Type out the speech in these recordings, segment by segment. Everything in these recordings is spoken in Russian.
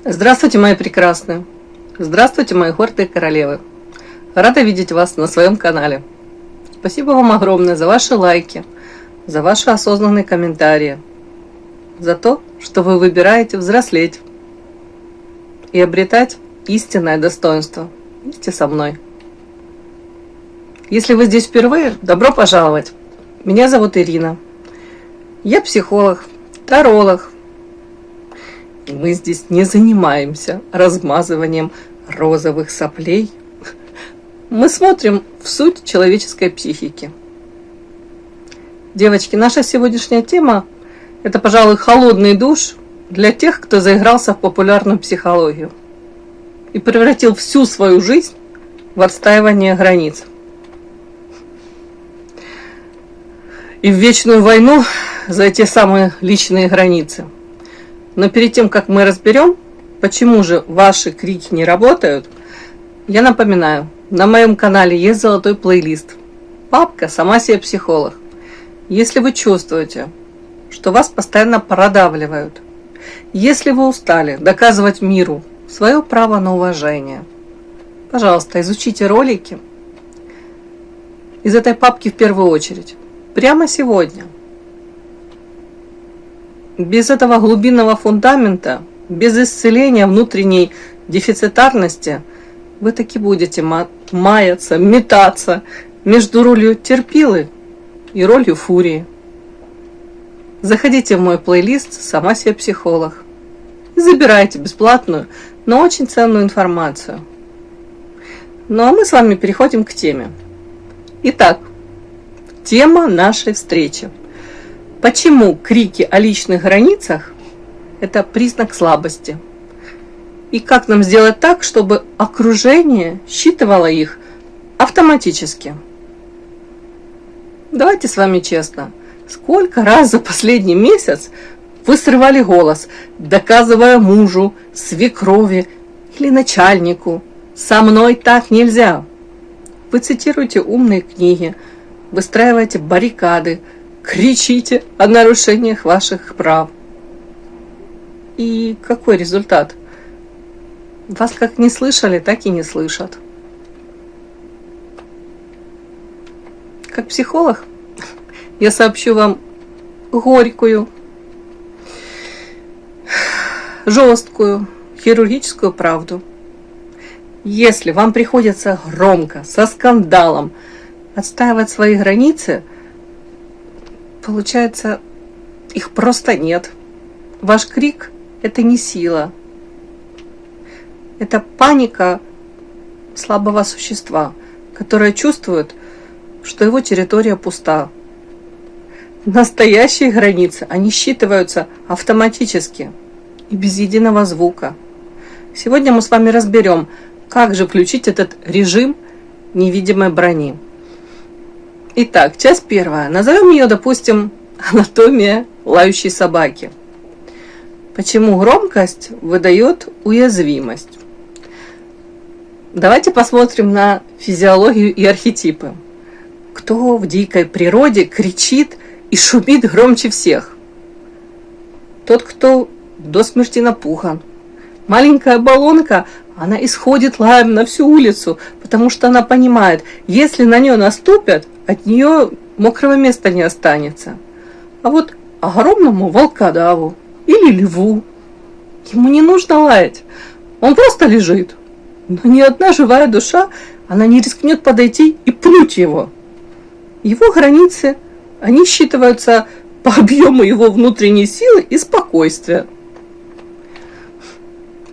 Здравствуйте, мои прекрасные! Здравствуйте, мои гордые королевы! Рада видеть вас на своем канале. Спасибо вам огромное за ваши лайки, за ваши осознанные комментарии, за то, что вы выбираете взрослеть и обретать истинное достоинство вместе со мной. Если вы здесь впервые, добро пожаловать! Меня зовут Ирина. Я психолог, таролог. И мы здесь не занимаемся размазыванием розовых соплей. Мы смотрим в суть человеческой психики. Девочки, наша сегодняшняя тема – это, пожалуй, холодный душ для тех, кто заигрался в популярную психологию и превратил всю свою жизнь в отстаивание границ. И в вечную войну за эти самые личные границы. Но перед тем, как мы разберем, почему же ваши крики не работают, я напоминаю, на моем канале есть золотой плейлист. Папка «Сама себе психолог». Если вы чувствуете, что вас постоянно продавливают, если вы устали доказывать миру свое право на уважение, пожалуйста, изучите ролики из этой папки в первую очередь. Прямо сегодня. Без этого глубинного фундамента, без исцеления внутренней дефицитарности, вы таки будете маяться, метаться между ролью терпилы и ролью фурии. Заходите в мой плейлист «Сама себе психолог» и забирайте бесплатную, но очень ценную информацию. Ну а мы с вами переходим к теме. Итак, тема нашей встречи. Почему крики о личных границах – это признак слабости? И как нам сделать так, чтобы окружение считывало их автоматически? Давайте с вами честно. Сколько раз за последний месяц вы срывали голос, доказывая мужу, свекрови или начальнику: «Со мной так нельзя». Вы цитируете умные книги, выстраиваете баррикады, кричите о нарушениях ваших прав. И какой результат? Вас как не слышали, так и не слышат. Как психолог я сообщу вам горькую, жесткую, хирургическую правду. Если вам приходится громко, со скандалом отстаивать свои границы, получается, их просто нет. Ваш крик – это не сила. Это паника слабого существа, которое чувствует, что его территория пуста. Настоящие границы, они считываются автоматически и без единого звука. Сегодня мы с вами разберем, как же включить этот режим невидимой брони. Итак, часть первая. Назовем ее, допустим, анатомия лающей собаки. Почему громкость выдает уязвимость? Давайте посмотрим на физиологию и архетипы. Кто в дикой природе кричит и шумит громче всех? Тот, кто до смерти напуган. Маленькая баллонка, она исходит лаем на всю улицу, потому что она понимает, если на нее наступят, от нее мокрого места не останется. А вот огромному волкодаву или льву ему не нужно лаять, он просто лежит. Но ни одна живая душа, она не рискнет подойти и пнуть его. Его границы, они считываются по объему его внутренней силы и спокойствия.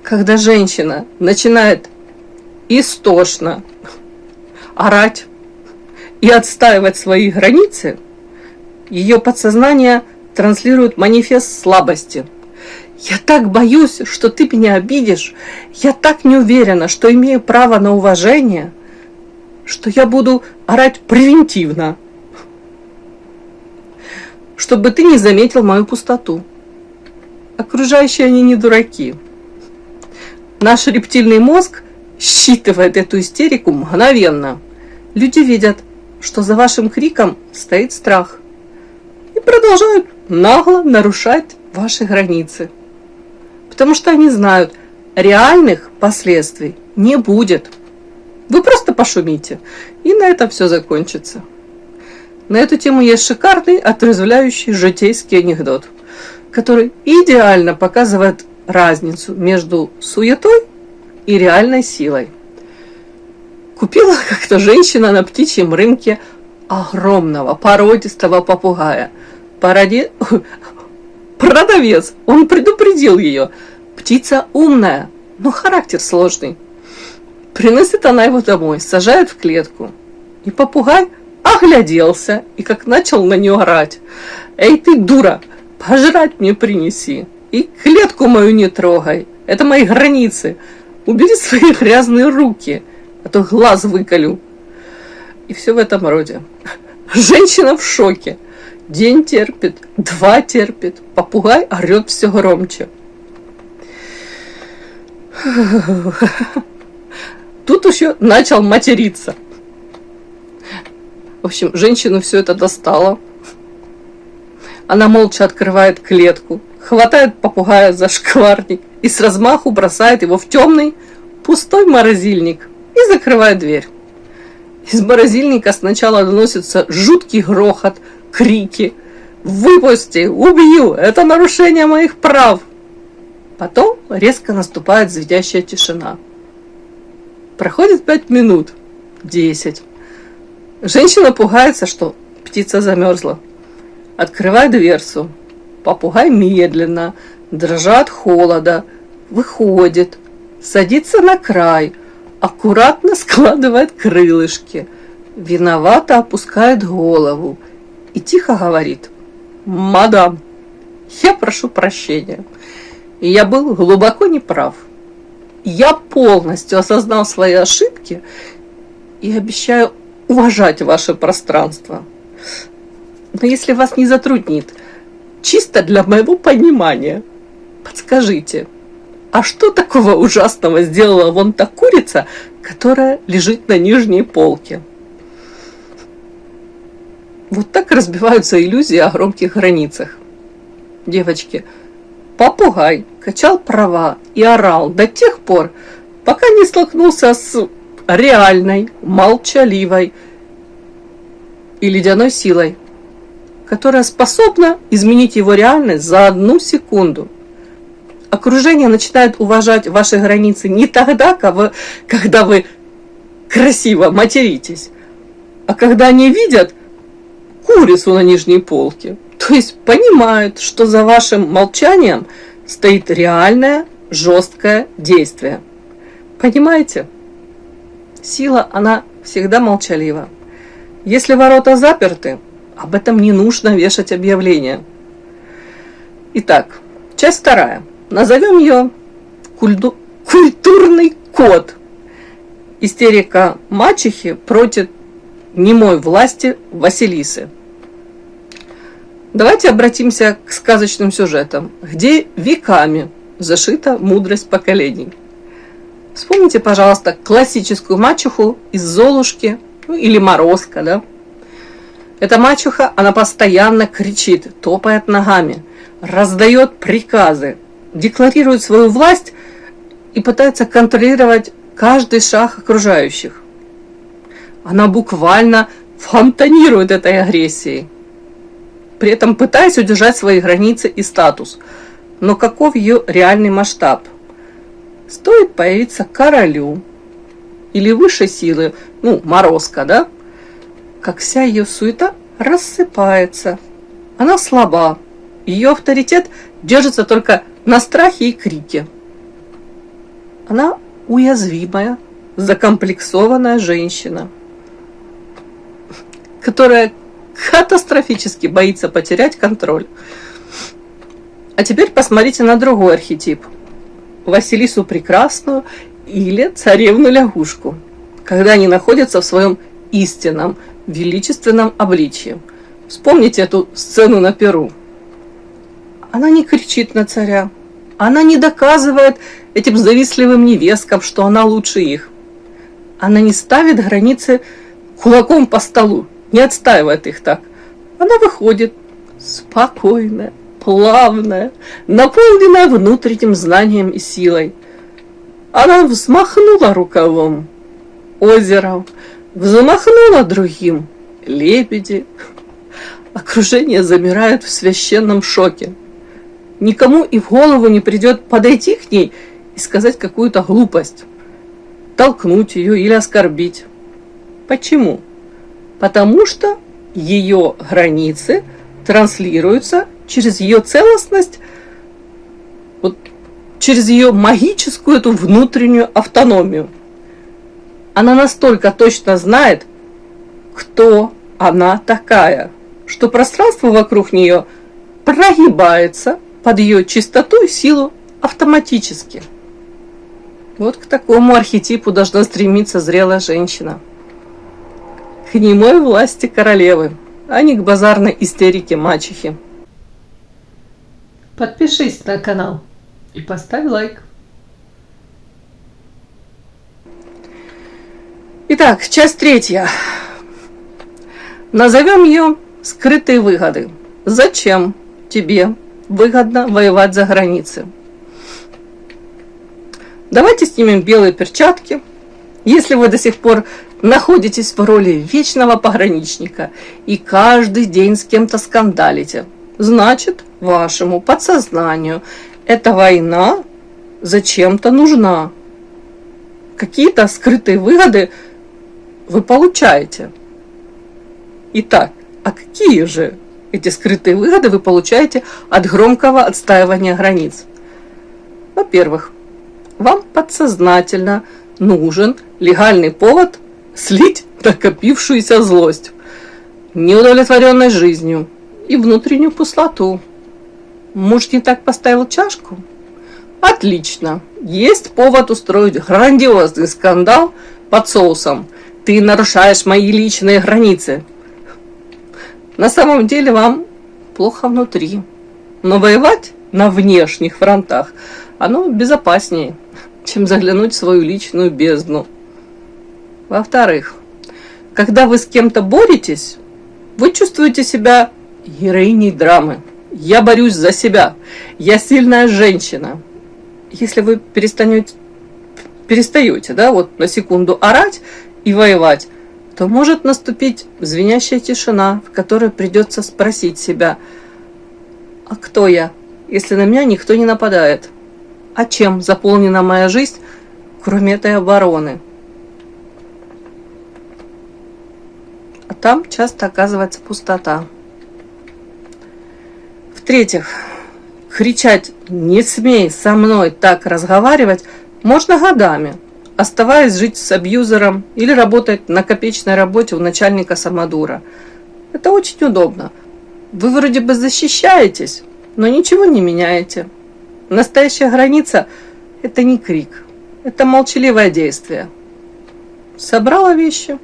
Когда женщина начинает истошно орать и отстаивать свои границы, ее подсознание транслирует манифест слабости. «Я так боюсь, что ты меня обидишь. Я так не уверена, что имею право на уважение, что я буду орать превентивно, чтобы ты не заметил мою пустоту». Окружающие они не дураки. Наш рептильный мозг считывает эту истерику мгновенно. Люди видят, что за вашим криком стоит страх, и продолжают нагло нарушать ваши границы. Потому что они знают, реальных последствий не будет. Вы просто пошумите, и на этом все закончится. На эту тему есть шикарный, отрезвляющий житейский анекдот, который идеально показывает разницу между суетой и реальной силой. Купила как-то женщина на птичьем рынке огромного породистого попугая. Продавец, он предупредил ее. Птица умная, но характер сложный. Приносит она его домой, сажает в клетку. И попугай огляделся и как начал на нее орать. «Эй ты, дура, пожрать мне принеси! И клетку мою не трогай! Это мои границы! Убери свои грязные руки, а то глаз выколю!» И все в этом роде. Женщина в шоке. День терпит, 2 терпит. Попугай орет все громче. Тут еще начал материться. В общем, женщину все это достало. Она молча открывает клетку, хватает попугая за шкварник и с размаху бросает его в темный, пустой морозильник и закрывает дверь. Из морозильника сначала доносится жуткий грохот, крики: «Выпусти! Убью! Это нарушение моих прав!» Потом резко наступает звенящая тишина. Проходит 5 минут, 10. Женщина пугается, что птица замерзла. Открывает дверцу. Попугай медленно, дрожа от холода, выходит, садится на край, аккуратно складывает крылышки, виновато опускает голову и тихо говорит: «Мадам, я прошу прощения. Я был глубоко неправ. Я полностью осознал свои ошибки и обещаю уважать ваше пространство. Но если вас не затруднит, чисто для моего понимания, подскажите, а что такого ужасного сделала вон та курица, которая лежит на нижней полке?» Вот так разбиваются иллюзии о громких границах. Девочки, попугай качал права и орал до тех пор, пока не столкнулся с реальной, молчаливой и ледяной силой, которая способна изменить его реальность за 1 секунду. Окружение начинает уважать ваши границы не тогда, когда вы красиво материтесь, а когда они видят курицу на нижней полке. То есть понимают, что за вашим молчанием стоит реальное, жесткое действие. Понимаете? Сила, она всегда молчалива. Если ворота заперты, об этом не нужно вешать объявление. Итак, часть 2. Назовем ее «Культурный код». Истерика мачехи против немой власти Василисы. Давайте обратимся к сказочным сюжетам, где веками зашита мудрость поколений. Вспомните, пожалуйста, классическую мачеху из «Золушки», или «Морозко», да? Эта мачеха, она постоянно кричит, топает ногами, раздает приказы, декларирует свою власть и пытается контролировать каждый шаг окружающих. Она буквально фонтанирует этой агрессией, при этом пытаясь удержать свои границы и статус. Но каков ее реальный масштаб? Стоит появиться королю или высшей силы, Морозко, да? Как вся ее суета рассыпается. Она слаба. Ее авторитет держится только на страхе и крике. Она уязвимая, закомплексованная женщина, которая катастрофически боится потерять контроль. А теперь посмотрите на другой архетип. Василису Прекрасную или Царевну-лягушку, когда они находятся в своем истинном, величественном обличье. Вспомните эту сцену на Перу. Она не кричит на царя. Она не доказывает этим завистливым невесткам, что она лучше их. Она не ставит границы кулаком по столу, не отстаивает их так. Она выходит спокойная, плавная, наполненная внутренним знанием и силой. Она взмахнула рукавом, озеро, взмахнула другим, лебеди. Окружение замирает в священном шоке. Никому и в голову не придет подойти к ней и сказать какую-то глупость, толкнуть ее или оскорбить. Почему? Потому что ее границы транслируются через ее целостность, вот, через ее магическую эту внутреннюю автономию. Она настолько точно знает, кто она такая, что пространство вокруг нее прогибается под ее чистоту и силу автоматически. Вот к такому архетипу должна стремиться зрелая женщина. К немой власти королевы, а не к базарной истерике мачехи. Подпишись на канал и поставь лайк. Итак, часть третья. Назовем ее «Скрытые выгоды». Зачем тебе выгодно воевать за границей? Давайте снимем белые перчатки. Если вы до сих пор находитесь в роли вечного пограничника и каждый день с кем-то скандалите, значит, вашему подсознанию эта война зачем-то нужна. Какие-то скрытые выгоды вы получаете. Итак, а какие же эти скрытые выгоды вы получаете от громкого отстаивания границ? Во-первых, вам подсознательно нужен легальный повод слить накопившуюся злость, неудовлетворенность жизнью и внутреннюю пустоту. Муж не так поставил чашку? Отлично. Есть повод устроить грандиозный скандал под соусом. Ты нарушаешь мои личные границы. На самом деле вам плохо внутри. Но воевать на внешних фронтах оно безопаснее, чем заглянуть в свою личную бездну. Во-вторых, когда вы с кем-то боретесь, вы чувствуете себя героиней драмы. Я борюсь за себя. Я сильная женщина. Если вы перестаете, да, вот на секунду орать и воевать, то может наступить звенящая тишина, в которой придется спросить себя: а кто я, если на меня никто не нападает? А чем заполнена моя жизнь, кроме этой обороны? А там часто оказывается пустота. В-третьих, кричать «не смей со мной так разговаривать» можно годами, оставаясь жить с абьюзером или работать на копеечной работе у начальника самодура. Это очень удобно. Вы вроде бы защищаетесь, но ничего не меняете. Настоящая граница – это не крик, это молчаливое действие. Собрала вещи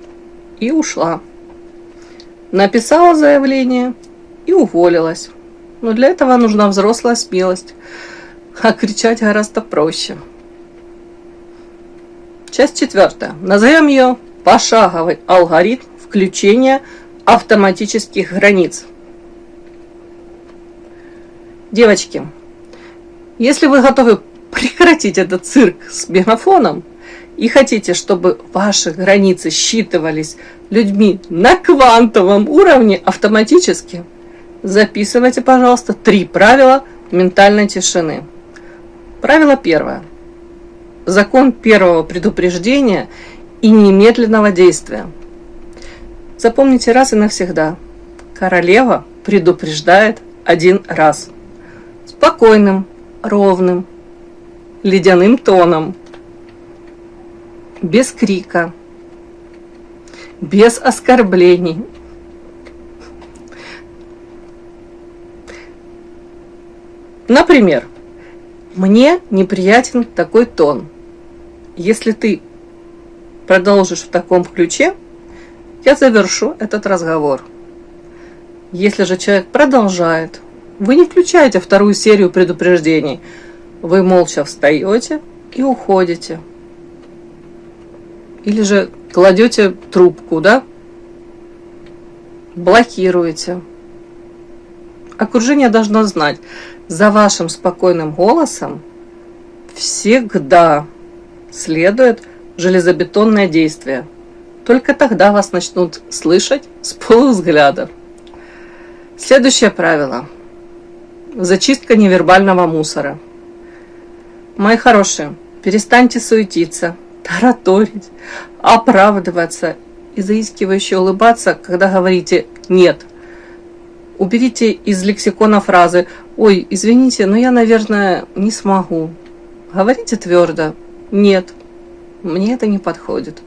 и ушла. Написала заявление и уволилась. Но для этого нужна взрослая смелость, а кричать гораздо проще. Часть четвертая. Назовем ее «Пошаговый алгоритм включения автоматических границ». Девочки, если вы готовы прекратить этот цирк с мегафоном и хотите, чтобы ваши границы считывались людьми на квантовом уровне автоматически, записывайте, пожалуйста, 3 правила ментальной тишины. Правило первое. Закон первого предупреждения и немедленного действия. Запомните раз и навсегда. Королева предупреждает 1 раз. Спокойным, ровным, ледяным тоном. Без крика. Без оскорблений. Например, мне неприятен такой тон. Если ты продолжишь в таком ключе, я завершу этот разговор. Если же человек продолжает, вы не включаете 2-ю серию предупреждений. Вы молча встаете и уходите. Или же кладете трубку, да? Блокируете. Окружение должно знать, за вашим спокойным голосом всегда следует железобетонное действие. Только тогда вас начнут слышать с полувзгляда. Следующее правило. Зачистка невербального мусора. Мои хорошие, перестаньте суетиться, тараторить, оправдываться и заискивающе улыбаться, когда говорите «нет». Уберите из лексикона фразы «Ой, извините, но я, наверное, не смогу». Говорите твердо «Нет, мне это не подходит».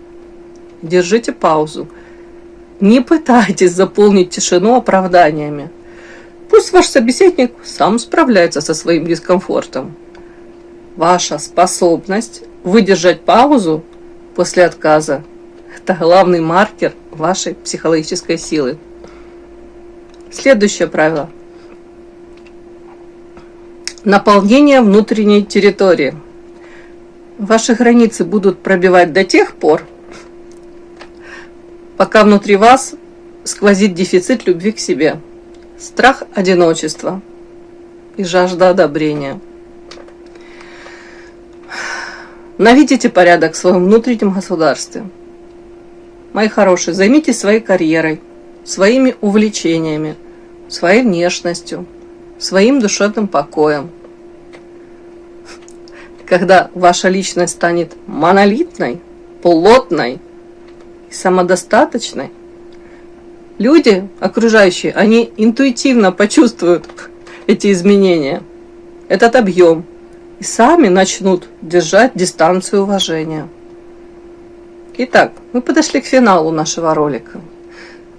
Держите паузу. Не пытайтесь заполнить тишину оправданиями. Пусть ваш собеседник сам справляется со своим дискомфортом. Ваша способность выдержать паузу после отказа – это главный маркер вашей психологической силы. Следующее правило. Наполнение внутренней территории. Ваши границы будут пробивать до тех пор, пока внутри вас сквозит дефицит любви к себе, страх одиночества и жажда одобрения. Наведите порядок в своем внутреннем государстве. Мои хорошие, займитесь своей карьерой, своими увлечениями, своей внешностью, своим душевным покоем. Когда ваша личность станет монолитной, плотной и самодостаточной, люди, окружающие, они интуитивно почувствуют эти изменения, этот объем, и сами начнут держать дистанцию уважения. Итак, мы подошли к финалу нашего ролика.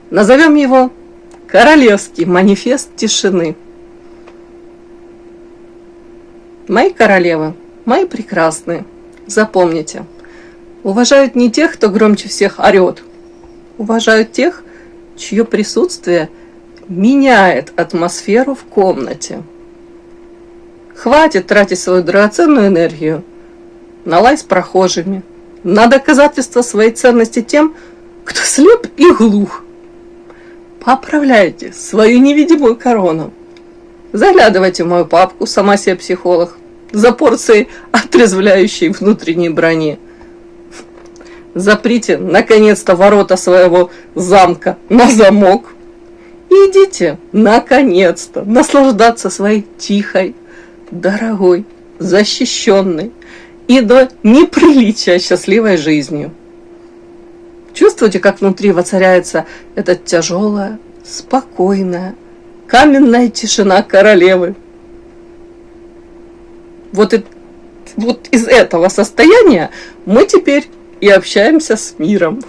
Назовем его «Королевский манифест тишины». Мои королевы, мои прекрасные, запомните, уважают не тех, кто громче всех орет, уважают тех, чье присутствие меняет атмосферу в комнате. Хватит тратить свою драгоценную энергию на лай с прохожими, на доказательство своей ценности тем, кто слеп и глух. Поправляйте свою невидимую корону. Заглядывайте в мою папку «Сама себе психолог» за порцией отрезвляющей внутренней брони. Заприте, наконец-то, ворота своего замка на замок и идите, наконец-то, наслаждаться своей тихой, дорогой, защищенной и до неприличия счастливой жизнью. Чувствуете, как внутри воцаряется эта тяжелая, спокойная, каменная тишина королевы. Вот из этого состояния мы теперь и общаемся с миром.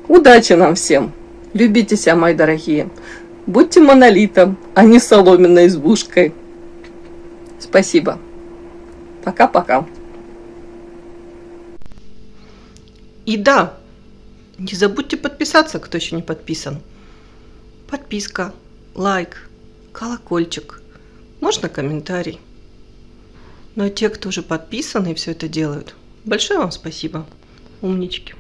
Удачи нам всем! Любите себя, мои дорогие. Будьте монолитом, а не соломенной избушкой. Спасибо. Пока-пока. И да, не забудьте подписаться, кто еще не подписан. Подписка, лайк, колокольчик, можно комментарий. Но те, кто уже подписаны и все это делают, большое вам спасибо. Умнички.